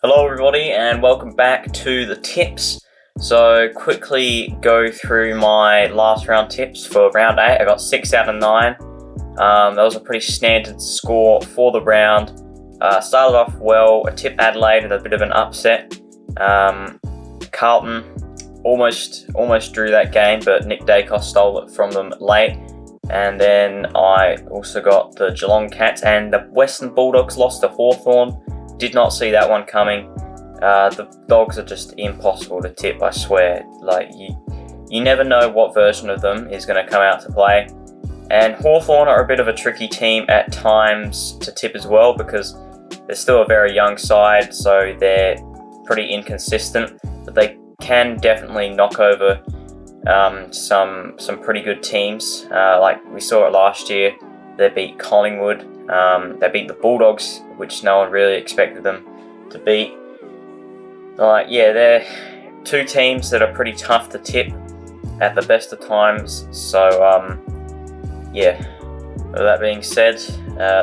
Hello everybody and welcome back to the tips. So quickly go through my last round tips for round 8. I got 6 out of 9. That was a pretty standard score for the round. Started off well. I tipped Adelaide with a bit of an upset. Carlton almost drew that game, but Nick Dacos stole it from them late. And then I also got the Geelong Cats, and the Western Bulldogs lost to Hawthorn. Did not see that one coming. The Dogs are just impossible to tip, I swear. Like, you never know what version of them is going to come out to play. And Hawthorn are a bit of a tricky team at times to tip as well, because they're still a very young side, so they're pretty inconsistent. But they can definitely knock over some pretty good teams. Like we saw it last year, they beat Collingwood. They beat the Bulldogs, which no one really expected them to beat. They're two teams that are pretty tough to tip at the best of times. So, with that being said,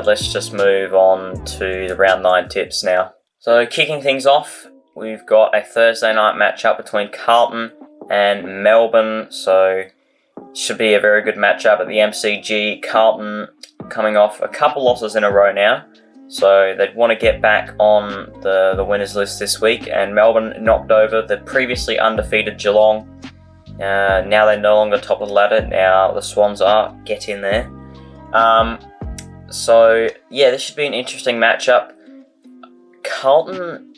let's just move on to the round 9 tips now. So, kicking things off, we've got a Thursday night matchup between Carlton and Melbourne. So, should be a very good matchup at the MCG. Carlton coming off a couple losses in a row now, so they'd want to get back on the winners list this week. And Melbourne knocked over the previously undefeated Geelong. Now they're no longer top of the ladder. Now the Swans are. Get in there. This should be an interesting matchup. Carlton,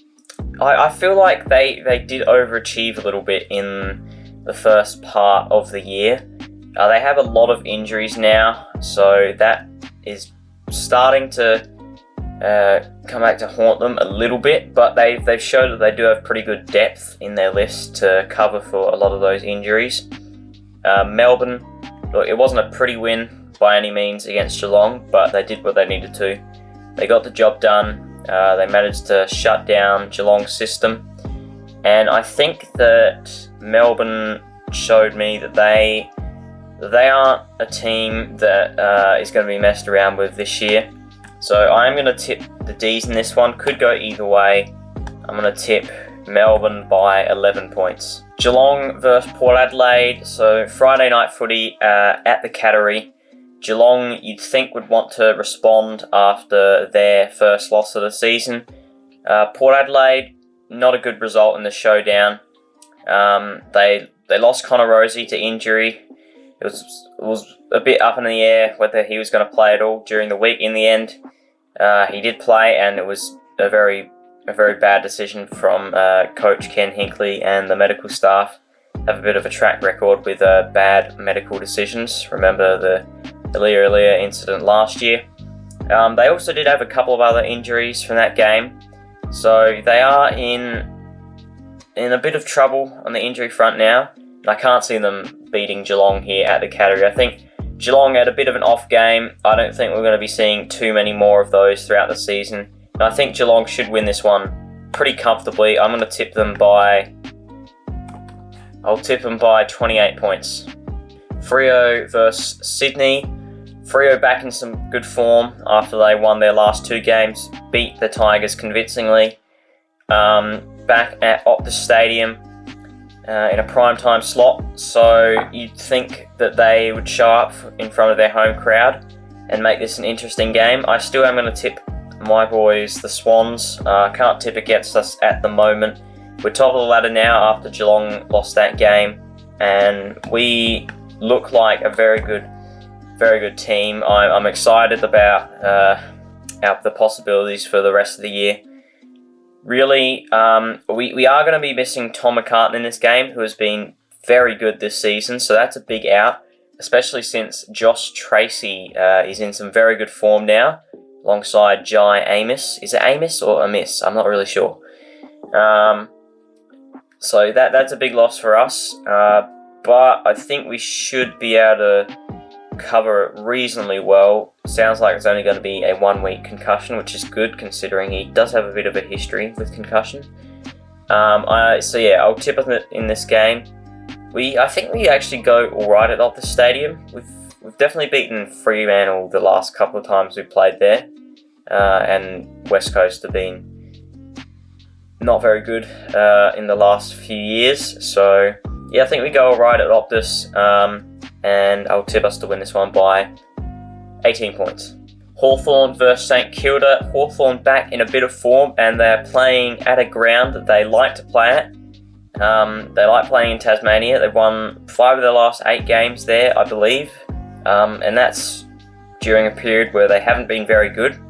I feel like they did overachieve a little bit in the first part of the year. They have a lot of injuries now, so that is starting to come back to haunt them a little bit, but they've showed that they do have pretty good depth in their list to cover for a lot of those injuries. Melbourne, look, it wasn't a pretty win by any means against Geelong, but they did what they needed to. They got the job done. They managed to shut down Geelong's system, and I think that Melbourne showed me that they aren't a team that is going to be messed around with this year. So I'm going to tip the D's in this one. Could go either way. I'm going to tip Melbourne by 11 points. Geelong versus Port Adelaide. So Friday night footy at the Cattery. Geelong, you'd think, would want to respond after their first loss of the season. Port Adelaide, not a good result in the showdown. They lost Connor Rosie to injury. It was a bit up in the air whether he was going to play at all during the week. In the end, he did play, and it was a very bad decision from Coach Ken Hinkley, and the medical staff have a bit of a track record with bad medical decisions. Remember the Ilya incident last year. They also did have a couple of other injuries from that game, so they are in a bit of trouble on the injury front now. I can't see them beating Geelong here at the Cattery. I think Geelong had a bit of an off game. I don't think we're going to be seeing too many more of those throughout the season. And I think Geelong should win this one pretty comfortably. I'm going to tip them by 28 points. Freo versus Sydney. Freo back in some good form after they won their last 2 games. Beat the Tigers convincingly. Back at Optus Stadium. In a primetime slot, so you'd think that they would show up in front of their home crowd and make this an interesting game. I still am going to tip my boys, the Swans. Can't tip against us at the moment. We're top of the ladder now after Geelong lost that game, and we look like a very good team. I'm excited about the possibilities for the rest of the year. Really, we are going to be missing Tom McCartan in this game, who has been very good this season, so that's a big out, especially since Josh Tracy is in some very good form now, alongside Jai Amos. Is it Amos or Amiss? I'm not really sure. So that's a big loss for us, but I think we should be able to cover it reasonably well. Sounds like it's only going to be a 1-week concussion, which is good considering he does have a bit of a history with concussion. I'll tip in this game. I think we actually go alright at Optus Stadium. We've definitely beaten Fremantle the last couple of times we played there, and West Coast have been not very good in the last few years. So yeah, I think we go alright at Optus, and I'll tip us to win this one by 18 points. Hawthorn versus St Kilda. Hawthorn back in a bit of form, and they're playing at a ground that they like to play at. They like playing in Tasmania. They've won 5 of their last 8 games there, I believe, and that's during a period where they haven't been very good.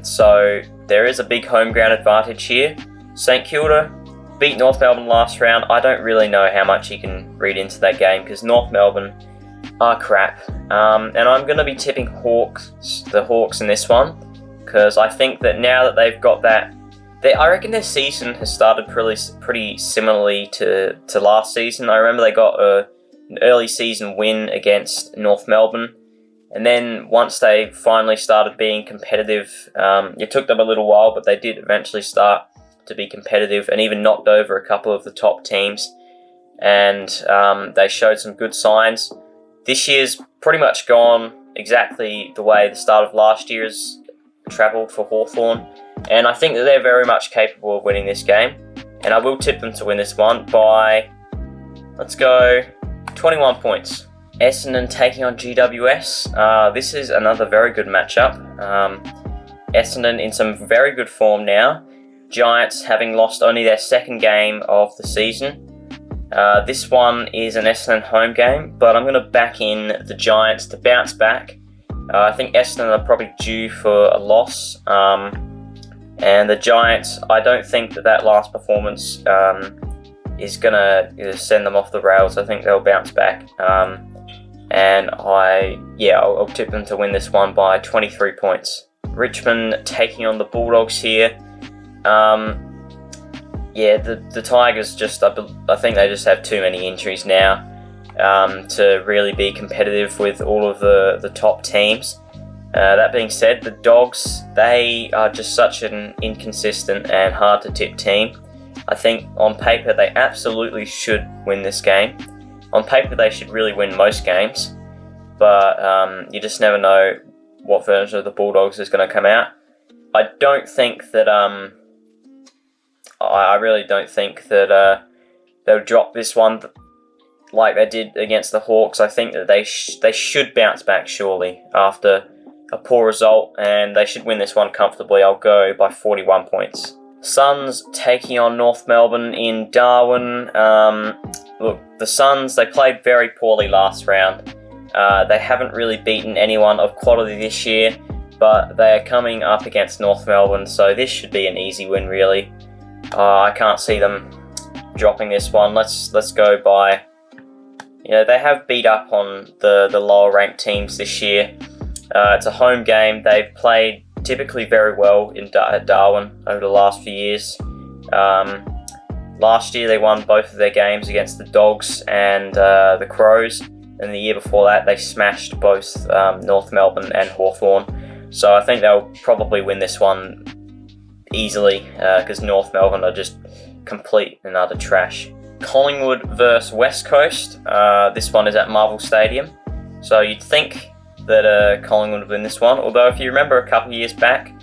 So there is a big home ground advantage here. St Kilda beat North Melbourne last round. I don't really know how much you can read into that game because North Melbourne are crap. And I'm going to be tipping the Hawks in this one, because I think that now that they've got that, I reckon their season has started pretty similarly to last season. I remember they got an early season win against North Melbourne, and then once they finally started being competitive, it took them a little while, but they did eventually start to be competitive and even knocked over a couple of the top teams, and they showed some good signs. This year's pretty much gone exactly the way the start of last year has travelled for Hawthorn, and I think that they're very much capable of winning this game, and I will tip them to win this one by, let's go, 21 points. Essendon taking on GWS. This is another very good matchup. Essendon in some very good form now. Giants having lost only their second game of the season. This one is an Essendon home game, but I'm going to back in the Giants to bounce back. I think Essendon are probably due for a loss, and the Giants, I don't think that last performance is going to send them off the rails. I think they'll bounce back, and I'll tip them to win this one by 23 points. Richmond taking on the Bulldogs here. The Tigers I think they just have too many injuries now to really be competitive with all of the top teams. That being said, the Dogs, they are just such an inconsistent and hard to tip team. I think on paper they absolutely should win this game. On paper they should really win most games, but you just never know what version of the Bulldogs is going to come out. I really don't think that they'll drop this one like they did against the Hawks. I think that they should bounce back surely after a poor result, and they should win this one comfortably. I'll go by 41 points. Suns taking on North Melbourne in Darwin. Look, the Suns, they played very poorly last round. They haven't really beaten anyone of quality this year, but they are coming up against North Melbourne, so this should be an easy win really. I can't see them dropping this one. Let's go by, they have beat up on the lower ranked teams this year. It's a home game. They've played typically very well at Darwin over the last few years. Last year they won both of their games against the Dogs and the Crows, and the year before that they smashed both North Melbourne and Hawthorn. So I think they'll probably win this one easily, because North Melbourne are just complete and utter trash. Collingwood versus West Coast. This one is at Marvel Stadium, so you'd think that Collingwood would win this one, although if you remember a couple of years back,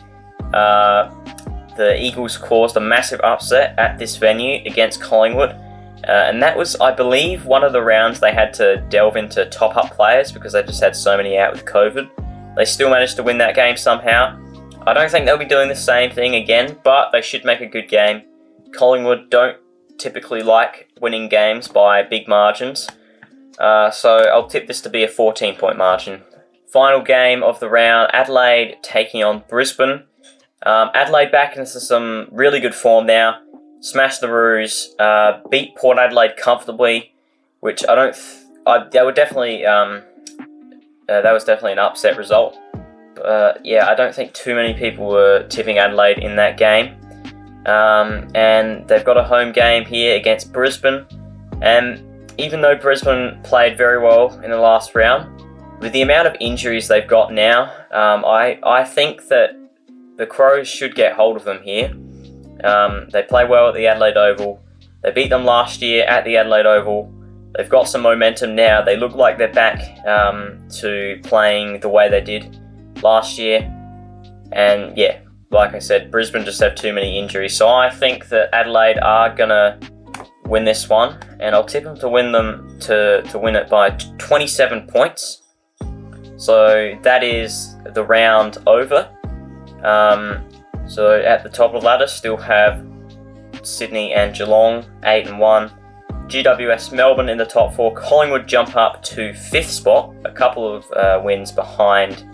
the Eagles caused a massive upset at this venue against Collingwood, and that was, I believe, one of the rounds they had to delve into top-up players because they just had so many out with COVID. They still managed to win that game somehow. I don't think they'll be doing the same thing again, but they should make a good game. Collingwood don't typically like winning games by big margins, so I'll tip this to be a 14-point margin. Final game of the round, Adelaide taking on Brisbane. Adelaide back into some really good form now. Smashed the Roos, beat Port Adelaide comfortably, which that was definitely an upset result. I don't think too many people were tipping Adelaide in that game. And they've got a home game here against Brisbane. And even though Brisbane played very well in the last round, with the amount of injuries they've got now, I think that the Crows should get hold of them here. They play well at the Adelaide Oval. They beat them last year at the Adelaide Oval. They've got some momentum now. They look like they're back to playing the way they did last year. And like I said, Brisbane just have too many injuries. So I think that Adelaide are going to win this one, and I'll tip them to win it by 27 points. So that is the round over. So at the top of the ladder still have Sydney and Geelong, 8 and 1. GWS Melbourne in the top 4. Collingwood jump up to 5th spot, a couple of wins behind,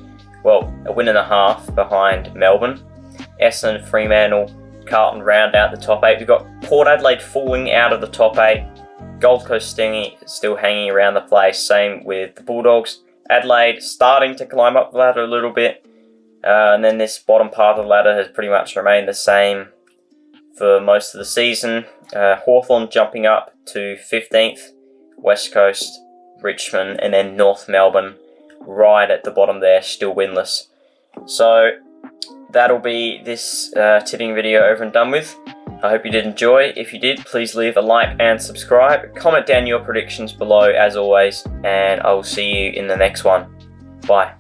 well, a win and a half behind Melbourne. Essendon, Fremantle, Carlton round out the top 8. We've got Port Adelaide falling out of the top 8. Gold Coast still hanging around the place. Same with the Bulldogs. Adelaide starting to climb up the ladder a little bit. And then this bottom part of the ladder has pretty much remained the same for most of the season. Hawthorn jumping up to 15th. West Coast, Richmond, and then North Melbourne right at the bottom there, still winless. So that'll be this tipping video over and done with. I hope you did enjoy. If you did, please leave a like and subscribe. Comment down your predictions below as always, and I will see you in the next one. Bye.